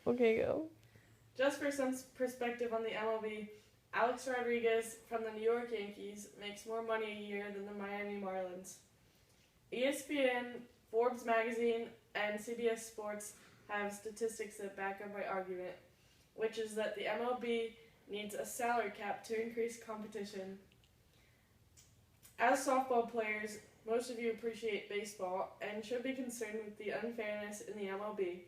Okay, go. Just for some perspective on the MLB, Alex Rodriguez from the New York Yankees makes more money a year than the Miami Marlins. ESPN, Forbes magazine, and CBS Sports have statistics that back up my argument, which is that the MLB needs a salary cap to increase competition. As softball players, most of you appreciate baseball and should be concerned with the unfairness in the MLB,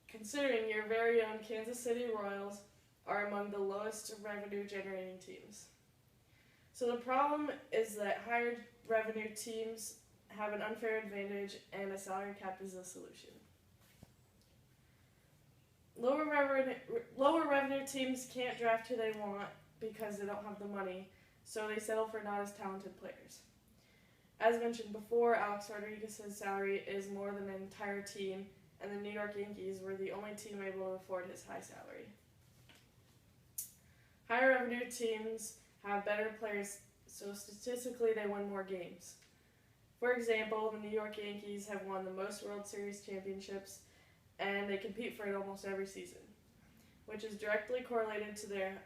considering your very own Kansas City Royals are among the lowest revenue generating teams. So the problem is that higher revenue teams have an unfair advantage and a salary cap is the solution. Lower revenue teams can't draft who they want because they don't have the money, so they settle for not as talented players. As mentioned before, Alex Rodriguez's salary is more than an entire team, and the New York Yankees were the only team able to afford his high salary. Higher revenue teams have better players, so statistically they win more games. For example, the New York Yankees have won the most World Series championships, and they compete for it almost every season, which is directly correlated to them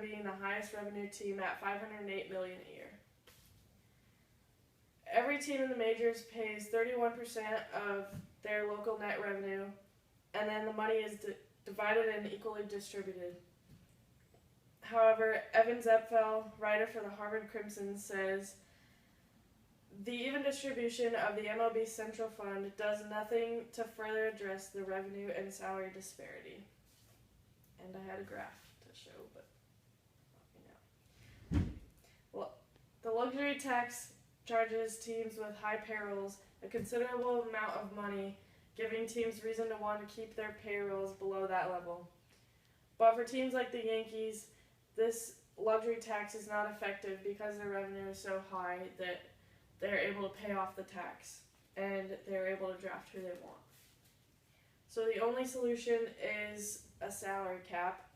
being the highest revenue team at $508 million a year. Every team in the majors pays 31% of their local net revenue, and then the money is divided and equally distributed. However, Evan Zepfel, writer for the Harvard Crimson, says the even distribution of the MLB Central Fund does nothing to further address the revenue and salary disparity. And I had a graph to show, but well, the luxury tax charges teams with high payrolls a considerable amount of money, giving teams reason to want to keep their payrolls below that level. But for teams like the Yankees, this luxury tax is not effective because their revenue is so high that they're able to pay off the tax and they're able to draft who they want. So the only solution is a salary cap.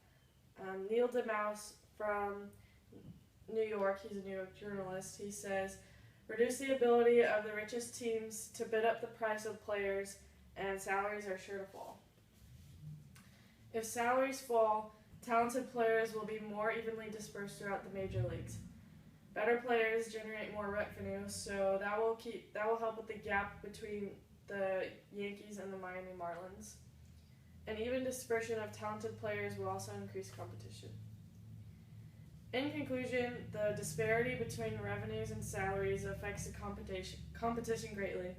Neil DeMouse from New York, he's a New York journalist, he says, reduce the ability of the richest teams to bid up the price of players and salaries are sure to fall. If salaries fall, talented players will be more evenly dispersed throughout the major leagues. Better players generate more revenue, so that will help with the gap between the Yankees and the Miami Marlins. An even dispersion of talented players will also increase competition. In conclusion, the disparity between revenues and salaries affects the competition greatly.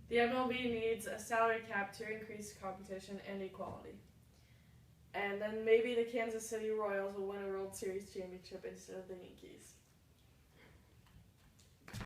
The MLB needs a salary cap to increase competition and equality. And then maybe the Kansas City Royals will win a World Series championship instead of the Yankees.